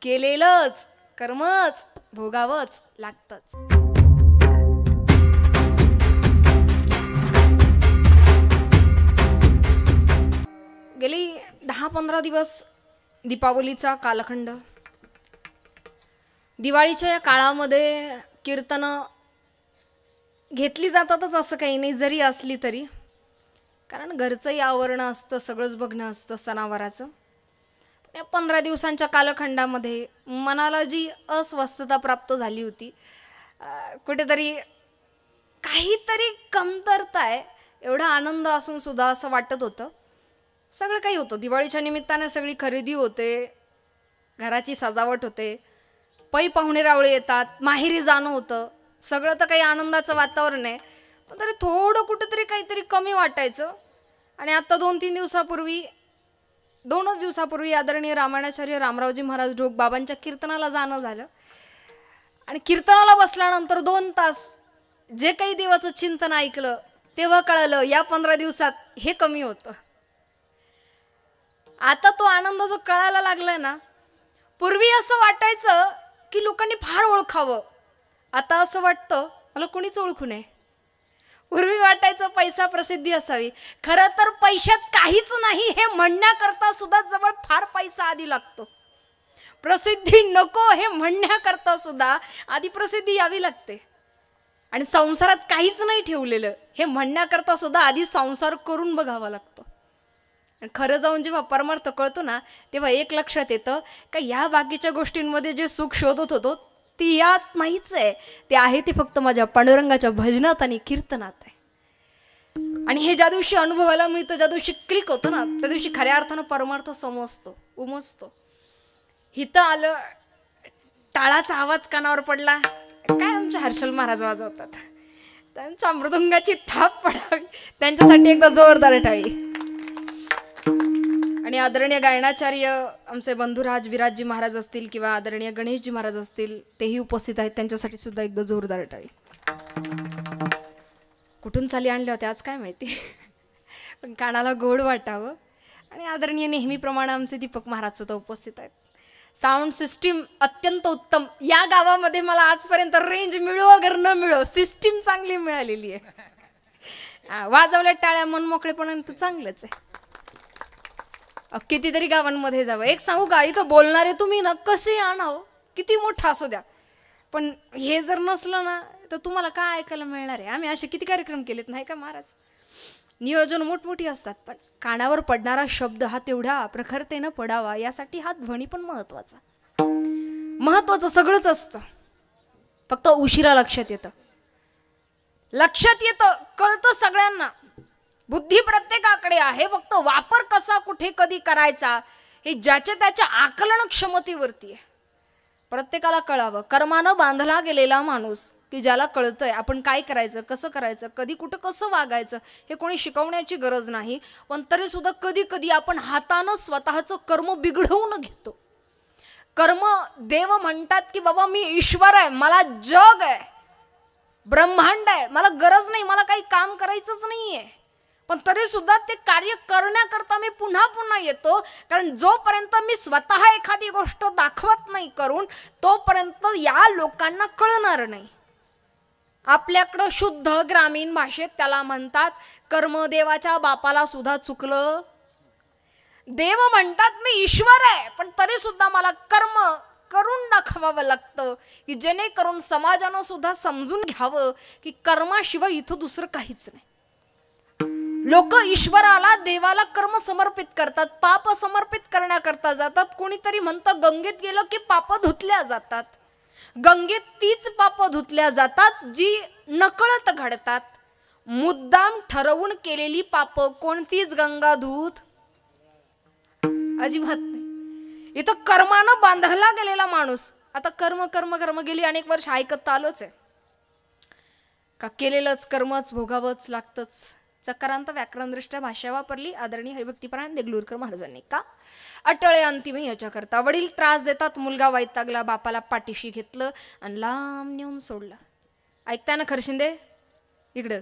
केलेलंच कर्मच भोगावंच लागतंच. गेली 10-15 दिवस दीपावलीचा कालखंड. दिवाळीच्या या काळामध्ये कीर्तनं घेतली जातातच असं काही नाही, जरी असली तरी, कारण घरचंही आवरणं असतं, सगळंच बघणं असतं सणावाराचं. या 15 दिवसांच्या कालखंडामध्ये मनाला जी अस्वस्थता प्राप्त झाली होती, कुठेतरी काहीतरी कमतरता आहे, एवढा आनंद असून सुद्धा असं वाटत होतं. सगळं काही होतं, दिवाळीच्या निमित्ताने सगळी खरेदी होते, घराची सजावट होते, पै पाहुणे रावळे येतात, माहेरी जाणं होतं, सगळं तर काही आनंदाचं वातावरण आहे. पण तरी थोडं कुठंतरी काहीतरी कमी वाटायचं. आणि आता 2-3 दिवसापूर्वी आदरणीय रामायणाचार्य रामरावजी महाराज ढोक बाबांच्या कीर्तनाला जाणं झालं. आणि कीर्तनाला बसल्यानंतर 2 तास जे काही देवाचं चिंतन ऐकलं तेव्हा कळलं या 15 दिवसात हे कमी होतं. आता तो आनंद जो कळायला लागलाय ना, पूर्वी असं वाटायचं की लोकांनी फार ओळखावं, आता असं वाटतं मला कोणीच ओळखू नये. पूर्वी वाटायचं पैसा प्रसिद्धी असावी, खरं तर पैशात काहीच नाही हे म्हणण्याकरता सुद्धा जवळ फार पैसा आधी लागतो. प्रसिद्धी नको हे म्हणण्याकरता सुद्धा आधी प्रसिद्धी यावी लागते. आणि संसारात काहीच नाही ठेवलेलं हे म्हणण्याकरता सुद्धा आधी संसार करून बघावा लागतो. खरं जाऊन जेव्हा परमार्थ कळतो ना, तेव्हा एक लक्षात येतं का या बाकीच्या गोष्टींमध्ये जे सुख शोधत होतो ती यात नाहीच आहे, ते आहे ते फक्त माझ्या पांडुरंगाच्या भजनात आणि कीर्तनात आहे. आणि हे ज्या दिवशी अनुभवायला मिळतं, ज्या दिवशी क्लिक होतं ना, त्या दिवशी खऱ्या अर्थानं परमार्थ समजतो, उमजतो. हिथं आलं, टाळाचा आवाज कानावर पडला, काय आमचे हर्षल महाराज वाजवतात, त्यांच्या मृदुंगाची थाप पडावी, त्यांच्यासाठी एकदा जोरदार टाळी. आणि आदरणीय गायनाचार्य आमचे बंधुराज विराजजी महाराज असतील किंवा आदरणीय गणेशजी महाराज असतील, तेही उपस्थित आहेत, त्यांच्यासाठी सुद्धा एकदा जोरदार टाळी. कुठून चाली आणल्या होत्या आज काय माहिती, पण कानाला गोड वाटावं. आणि आदरणीय नेहमीप्रमाणे आमचे दीपक महाराज सुद्धा उपस्थित आहेत. साऊंड सिस्टीम अत्यंत उत्तम. या गावामध्ये मला आजपर्यंत रेंज मिळो अगर न मिळो, सिस्टीम चांगली मिळालेली आहे. वाजवल्या टाळ्या मन मोकळेपणाने चांगलंच आहे. कितीतरी गावांमध्ये जावं, एक सांगू का, इथं बोलणारे तुम्ही ना कसे आणावं, किती मोठा असू द्या, पण हे जर नसलं ना तर तुम्हाला काय ऐकायला मिळणार आहे. आम्ही असे किती कार्यक्रम केलेत नाही का महाराज, नियोजन मोठमोठी असतात, पण कानावर पडणारा शब्द हा तेवढ्या प्रखरतेनं पडावा यासाठी हा ध्वनी पण महत्वाचं सगळंच असतं. फक्त उशिरा लक्षात येतं, कळतं सगळ्यांना, बुद्धी प्रत्येकाकडे आहे, फक्त वापर कसा कुठे कधी करायचा हे ज्याच्या त्याच्या आकलन क्षमतेवरती आहे. प्रत्येकाला कळावं. कर्मानं बांधला गेलेला माणूस की ज्याला कळतंय आपण काय करायचं, कसं करायचं, कधी कुठं कसं वागायचं हे कोणी शिकवण्याची गरज नाही. पण तरी सुद्धा कधी कधी आपण हातानं स्वतःचं कर्म बिघडवून घेतो. कर्म देव म्हणतात की बाबा मी ईश्वर आहे, मला जग आहे, ब्रह्मांड आहे, मला गरज नाही, मला काही काम करायचंच नाहीये, पण तरी सुद्धा ते कार्य करण्याकरता मी पुन्हा पुन्हा येतो. कारण जोपर्यंत मी स्वतः एखादी गोष्ट दाखवत नाही करून, तोपर्यंत या लोकांना कळणार नाही. आपल्याकडं शुद्ध ग्रामीण भाषेत त्याला म्हणतात कर्मदेवाच्या बापाला सुद्धा चुकलं. देव म्हणतात मी ईश्वर आहे, पण तरी सुद्धा मला कर्म करून दाखवावं लागतं की जेणेकरून समाजानं सुद्धा समजून घ्यावं की कर्माशिवाय इथं दुसरं काहीच नाही. लोक ईश्वराला देवाला कर्म समर्पित करतात, पाप समर्पित करण्याकरता जातात. कोणीतरी म्हणतं गंगेत गेलं की पाप धुतल्या जातात. गंगेत तीच पाप धुतल्या जातात जी नकळत घडतात. मुद्दाम ठरवून केलेली पाप कोणतीच गंगा धूत अजिबात नाही. इथं कर्मानं बांधला गेलेला माणूस, आता कर्म कर्म कर्म गेली अनेक वर्ष ऐकत आलोच आहे का, केलेलंच कर्मच भोगावंच लागतंच. चक्रांत व्याकरणदृष्ट्या भाषा वापरली आदरणीय हरिभक्तीपरायण देगलूरकर महाराजांनी. का अटळे अंतिम याच्याकरता. वडील त्रास देतात, मुलगा वैतागला, बापाला पाठीशी घेतलं आणि लांब नेऊन सोडलं. ऐकताय ना खरशिंदे, इकडं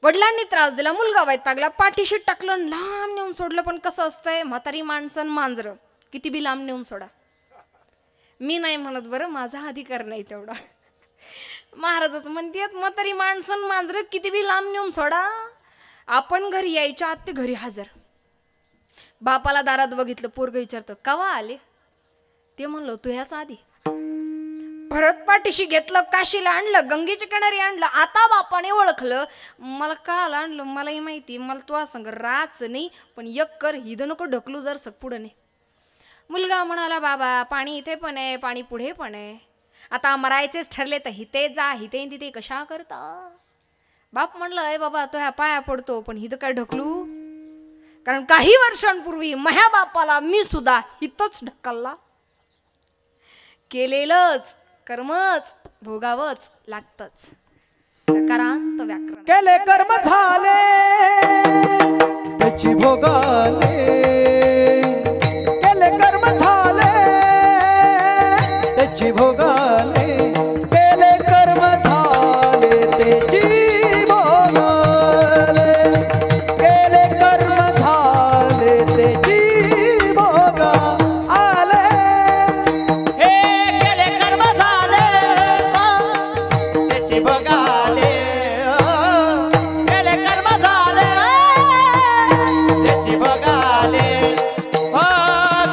वडिलांनी त्रास दिला, मुलगा वैतागला, पाठीशी टाकलं, लांब नेऊन सोडलं. पण कसं असतंय, म्हातारी माणसं मांजरं किती बी लांब नेऊन सोडा, मी नाही म्हणत बरं, माझा अधिकार नाही तेवढा. महाराजच म्हणतात म्हातारी माणसं मांजर किती बी लांब नेऊन सोडा, आपण घरी यायच्या आत ते घरी हजर. बापाला दारात बघितलं, पोरग विचारतं कवा आले, ते म्हणलं तू ह्याच आधी. भरत पाठीशी घेतलं, काशीला आणलं, गंगेच्या किनारी आणलं. आता बापाने ओळखलं, मला काल आणलं मलाही माहिती, मला तू सांग राच नाही, पण एक कर हिद नको ढकलू जर सग पुढं नाही. मुलगा म्हणाला बाबा पाणी इथे पण आहे, पाणी पुढे पण आहे, आता मरायचेच ठरले तर हिते जा, हिते तिथे कशा करता. बाप म्हणलं अय बाबा तो ह्या पाया पडतो, पण हिथं काय ढकलू, कारण काही वर्षांपूर्वी माझ्या बापाला मी सुद्धा हितच ढकलला. केलेलंच कर्मच भोगावंच लागतच. चकारांत व्याकरण. केले कर्म झाले त्याची भोगाले, केले कर्म झाले त्याची भोगाले, केले कर्म झाले त्याची भोगाले, केले कर्म झाले त्याची भोगा आले. भोगाले केले कर्म झाले त्याची भोगाले, हो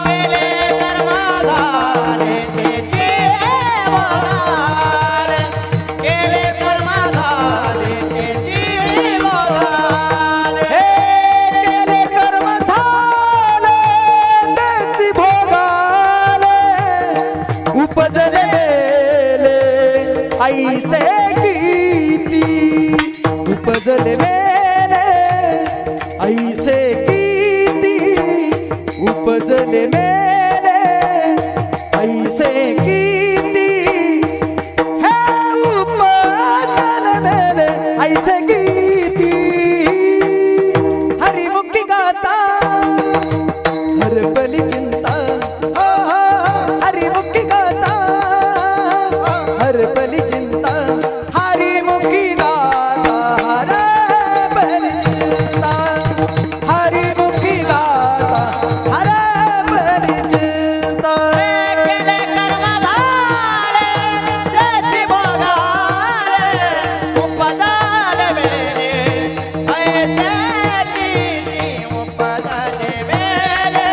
केले कर्म झाले त्याची भोगाले, केले कर्म झाले त्याची भोगाले. हे केले कर्म झाले त्याची भोगाले, उपजले मेले ऐसे उपजले मेले ऐसे कीती, उपजले मेले ऐसे कीती, हे उपजले मेले ऐसे कीती. हरिमुखी गाता हरपली चिंता, हरिमुखी गाता हरपली चिंता, हरिमुखी गाता हरपली चिंता, हरिमुखी गाता हरपली चिंता. केले कर्म झाले त्याची भोगाले, उपजले मेले ऐसे कीती, उपजले मेले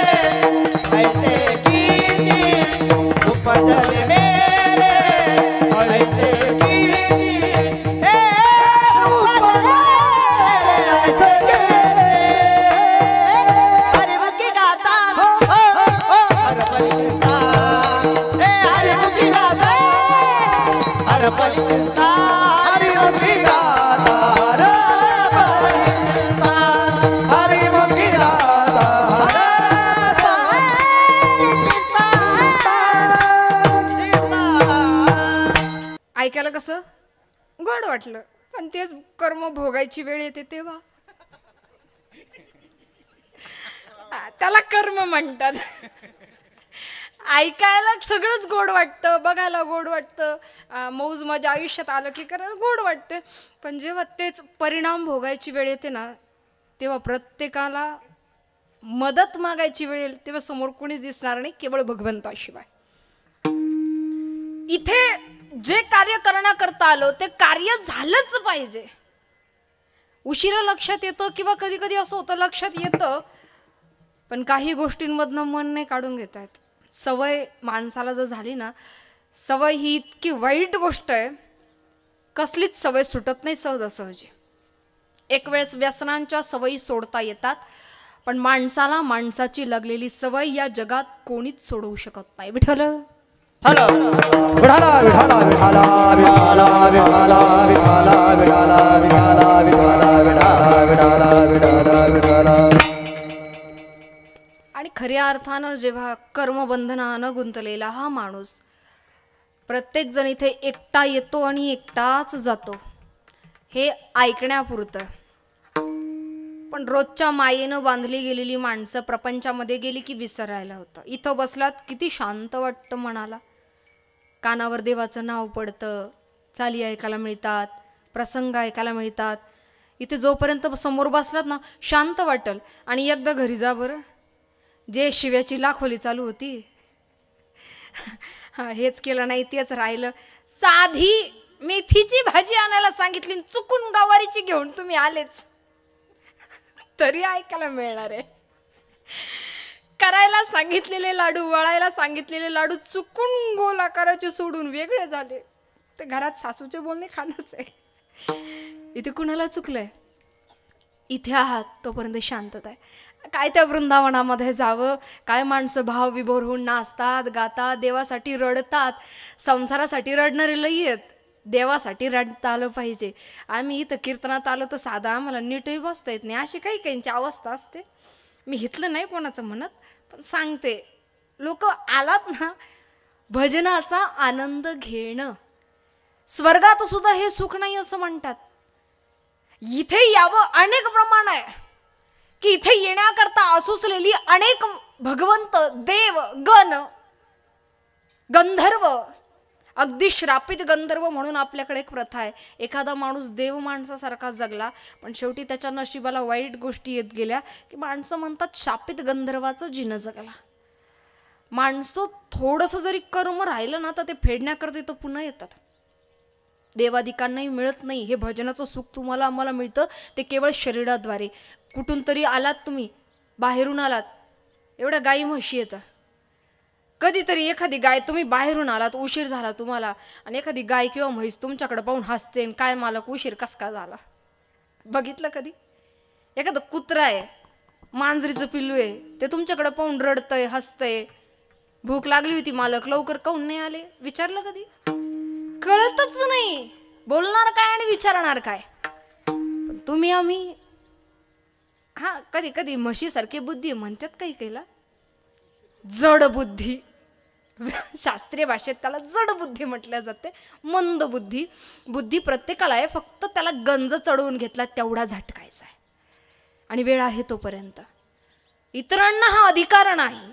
ऐसे कीती, उपजले मेले ऐसे कीती, हे उपजले ऐसे कीती. हरिमुखी गाता हरपली चिंता, हे हरिमुखी गाता हरपली चिंता, हरिमुखी गाता हरपली चिंता, हरिमुखी गाता हरपली चिंता. ऐकायला कसं गोड वाटलं, पण तेच कर्म भोगायची वेळ येते तेव्हा त्याला कर्म म्हणतात. ऐकायला सगळंच गोड वाटतं, बघायला गोड वाटतं, मौज मजा आयुष्यात आलं की करायला गोड वाटतं, पण जेव्हा तेच परिणाम भोगायची वेळ येते ना, तेव्हा प्रत्येकाला मदत मागायची वेळ येईल, तेव्हा समोर कोणीच दिसणार नाही, केवळ भगवंताशिवाय. इथे जे कार्य करण्याकरता आलो ते कार्य झालंच पाहिजे. उशिरा लक्षात येतं किंवा कधी कधी असं होतं लक्षात येतं, पण काही गोष्टींमधनं मन नाही काढून घेता येत. सवय माणसाला जर झाली ना, सवय ही इतकी वाईट गोष्ट आहे, कसलीच सवय सुटत नाही सहजासहजी. एक वेळेस व्यसनांच्या सवयी सोडता येतात, पण माणसाला माणसाची लागलेली सवय या जगात कोणीच सोडवू शकत नाही. विठ्ठल हॅलो विठाला विठाला विठाला विठाला विठाला विठाला विठाला विठाला विठाला विठाला विठाला विठाला. आणि खऱ्या अर्थानं जेव्हा कर्मबंधनानं गुंतलेला हा माणूस, प्रत्येक जण इथे एकटा येतो आणि एकटाच जातो, हे ऐकण्यापुरतं. पण रोजच्या मायेनं बांधली गेलेली माणसं प्रपंचामध्ये गेली की विसरायला होतं. इथं बसलात किती शांत वाटतं मनाला, कानावर देवाचं नाव पडतं, चाली ऐकायला मिळतात, प्रसंग ऐकायला मिळतात. इथे जोपर्यंत समोर बसलात ना शांत वाटेल. आणि एकदा घरी जा बरं, जे शिव्याची लाखोली चालू होती हा हेच केलं नाही तेच राहिलं. साधी मेथीची भाजी आणायला सांगितली, चुकून गवारीची घेऊन तुम्ही आलेच, तरी ऐकायला मिळणार आहे. करायला सांगितलेले लाडू, वळायला सांगितलेले लाडू चुकून गोल आकाराचे सोडून वेगळे झाले, तर घरात सासूचे बोलणे खाणंच आहे. इथे कुणाला चुकलंय? इथे आहात तोपर्यंत शांतता आहे. काय त्या वृंदावनामध्ये जावं, काय माणसं भावविभोर होऊन नाचतात, गातात, देवासाठी रडतात. संसारासाठी रडणारे लई आहेत, देवासाठी रडता आलं पाहिजे. आम्ही इथं कीर्तनात आलो तर साधं आम्हाला नीटही बसता येत नाही, अशी काही काहींची अवस्था असते. मी हितलं नाही कोणाचं म्हणत, पण सांगते, लोक आलात ना भजनाचा आनंद घेणं. स्वर्गात सुद्धा हे सुख नाही असं म्हणतात. इथे यावं अनेक प्रमाण आहे की इथे येण्याकरता असुसलेली अनेक भगवंत, देव, गण, गंधर्व, अगदी श्रापित गंधर्व म्हणून आपल्याकडे एक प्रथा आहे. एखादा माणूस देव माणसासारखा जगला, पण शेवटी त्याच्या नशिबाला वाईट गोष्टी येत गेल्या की माणसं म्हणतात शापित गंधर्वाचं जिनं जगला. माणसं थोडंसं जरी कर्म राहिलं ना तर ते फेडण्याकरता तो पुन्हा येतात. देवादिकांनाही मिळत नाही हे भजनाचं सुख. तुम्हाला आम्हाला मिळतं ते केवळ शरीराद्वारे. कुठून तरी आलात तुम्ही, बाहेरून आलात, एवढ्या गाई म्हशी येतं. कधीतरी एखादी गाय, तुम्ही बाहेरून आलात, उशीर झाला तुम्हाला, आणि एखादी गाय किंवा म्हैस तुमच्याकडे पाहून हसते, काय मालक उशीर कस का झाला. बघितलं कधी? एखादं कुत्रा आहे, मांजरीचं पिल्लू आहे, ते तुमच्याकडे पाहून रडतंय, हसतंय, भूक लागली होती मालक, लवकर काहून नाही आले, विचारलं कधी? कळतच नाही बोलणार काय आणि विचारणार काय. पण तुम्ही आम्ही हा कधी कधी म्हशीसारखी बुद्धी म्हणतात काही काहीला, जड बुद्धी. शास्त्रीय भाषेत त्याला जड बुद्धी म्हटल्या जाते, मंद बुद्धी. बुद्धी प्रत्येकाला आहे, फक्त त्याला गंज चढवून घेतला तेवढा झटकायचा आहे, आणि वेळ आहे तोपर्यंत. इतरांना हा अधिकार नाही.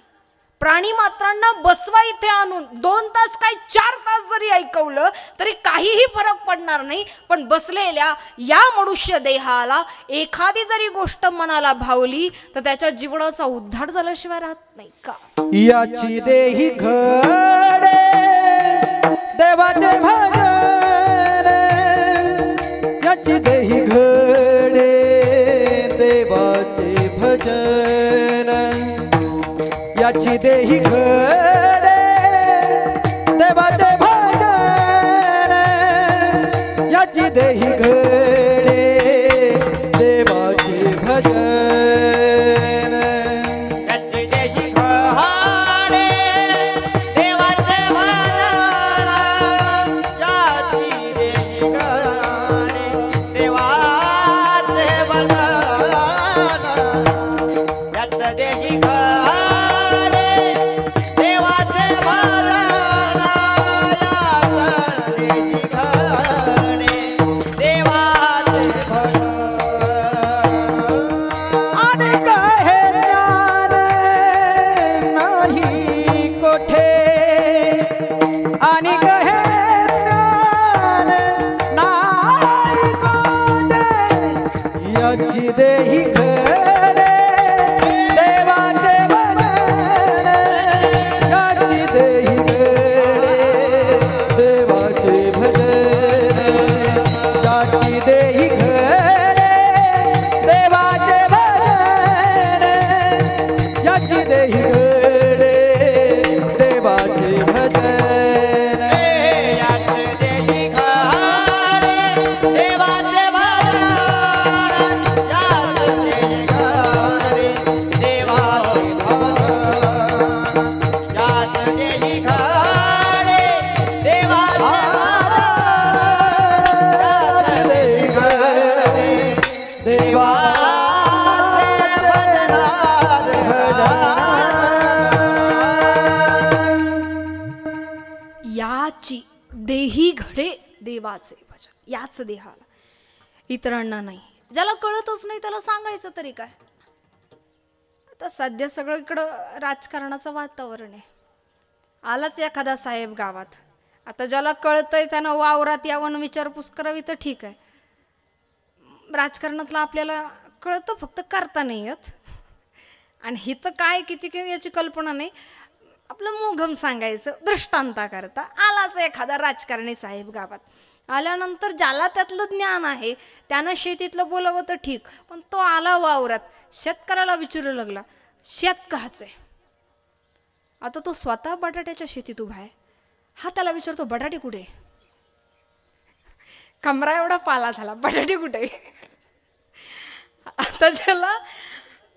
प्राणी मात्रांना बसवा इथे आणून 2 तास काय 4 तास जरी ऐकवलं तरी काहीही फरक पडणार नाही. पण बसलेल्या या मनुष्य देहाला एखादी जरी गोष्ट मनाला भावली तर त्याच्या जीवनाचा उद्धार झाल्याशिवाय राहत नाही का. याची देही घडे देवाचे भजन, याची देही घडे देवाचे भजन, याची देही घडे देवाचे भजन, याची देही घडे देवाचे भजन, याची देही घडे देवाचे भजन, याची देही घडे देवाचे भजन, याची देही देही घडे देवाचे भजन, याची देही घडे देवाचे भजन, याची देही घडे देवाचे भजन, याची देही घडे देवाचे भजन, याची देही घडे देवाचे याची देही घडे देवाचे भजन, याच देहाला, इतरांना नाही. ज्याला कळतच नाही त्याला सांगायचं तरी काय. आता सध्या सगळं इकडं राजकारणाचं वातावरण आहे. आलाच एखादा साहेब गावात, आता ज्याला कळतंय त्यानं वावरात यावं, विचारपूस करावी तर ठीक आहे. राजकारणातलं आपल्याला कळतं, फक्त करता नाही येत. आणि हिथं काय किती काय याची कल्पना नाही. आपलं मोघम सांगायचं दृष्टांता करता. आलाच एखादा राजकारणी साहेब गावात, आल्यानंतर ज्याला त्यातलं ज्ञान आहे त्यानं शेतीतलं बोलावं तर ठीक, पण तो आला वावरात, शेतकऱ्याला विचारू लागला शेत काच आहे. आता तो स्वतः बटाट्याच्या शेतीत उभा आहे, हा त्याला विचारतो बटाटे कुठे? कमरा एवढा पाला झाला, बटाटे कुठे? आता ज्याला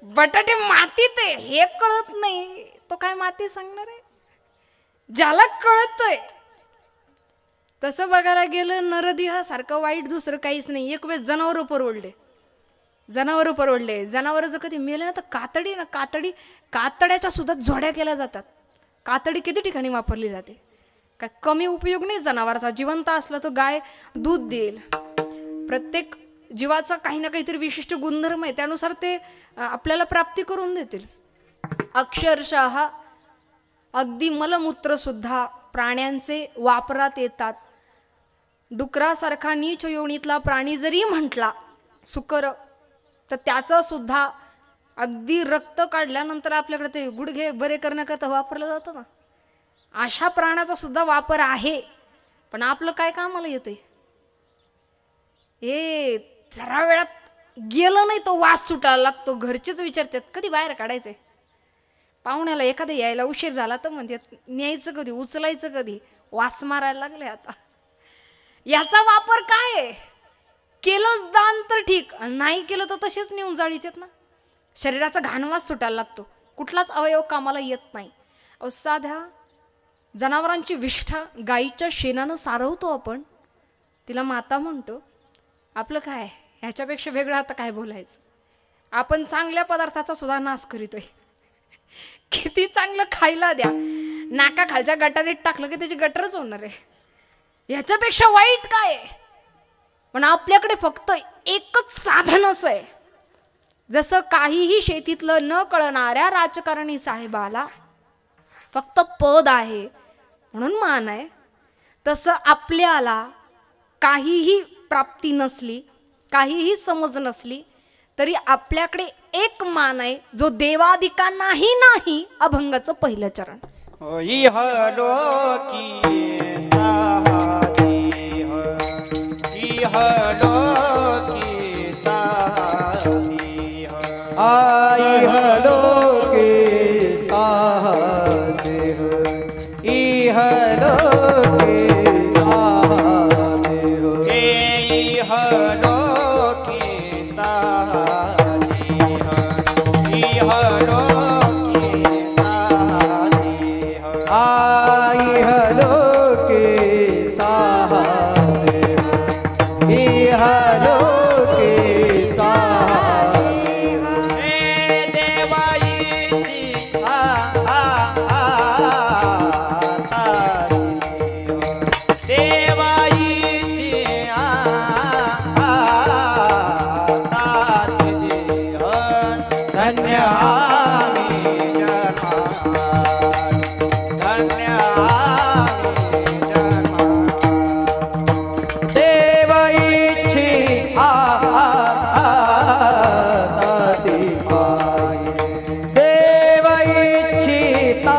बटाटे मातीत आहे हे कळत नाही, तो काय माती सांगणार आहे? ज्याला कळतंय तसं बघायला गेलं नरदी हा सारखं वाईट दुसरं काहीच नाही. एक वेळ जनावरं परवडले, जनावरं जर कधी मेले ना तर कातड्याच्या सुद्धा जोड्या केल्या जातात. कातडी किती ठिकाणी वापरली जाते, काय कमी उपयोग नाही जनावराचा. जिवंत असलं तर गाय दूध देईल. प्रत्येक जीवाचा काही ना काहीतरी विशिष्ट गुणधर्म आहे, त्यानुसार ते आपल्याला प्राप्ती करून देतील. अक्षरशः अगदी मलमूत्र सुद्धा प्राण्यांचे वापरात येतात. डुकरासारखा नीच योनीतला प्राणी जरी म्हटला सुकर, तर त्याचं सुद्धा अगदी रक्त काढल्यानंतर आपल्याकडे ते गुडघे बरे करण्याकरता वापरलं जातं ना, अशा प्राण्याचा सुद्धा वापर आहे. पण आपलं काय कामाला येतंय? हे जरा वेळात गेलं नाही तो वास सुटायला लागतो. घरचेच विचारतात कधी बाहेर काढायचंय. पाहुण्याला एखादा यायला उशीर झाला तर म्हणतात न्यायचं कधी, उचलायचं कधी, वास मारायला लागले. आता याचा वापर काय आहे? केलंच दान तर ठीक, नाही केलं तर तसेच नेऊन जाळीत येत ना. शरीराचा घाणवास सुटायला लागतो, कुठलाच अवयव कामाला येत नाही. साध्या जनावरांची विष्ठा गाईच्या शेणानं सारवतो आपण, तिला माता म्हणतो. आपलं काय ह्याच्यापेक्षा वेगळं आता काय बोलायचं? आपण चांगल्या पदार्थाचा सुद्धा नाश करीतोय. किती चांगलं खायला द्या, नाका खालच्या गटारीत टाकलं की त्याची गटरच होणार आहे. ह्याच्यापेक्षा वाईट काय आहे? पण आपल्याकडे फक्त एकच साधन असं आहे, जसं काहीही शेतीतलं न कळणाऱ्या राजकारणी साहेबाला फक्त पद आहे म्हणून मान आहे, तसं आपल्याला काहीही प्राप्ती नसली, काहीही समज नसली तरी आपल्याकडे एक मान आहे जो देवादिकांनाही नाही. अभंगाचं पहिलं चरण. आई हलोके ताहते हो, इह लोके ताहते हो, इह लोके ताहते हो, इह लोके ताहते हो, आई हलोके ताहते हो, इह लोके देव इच्छिता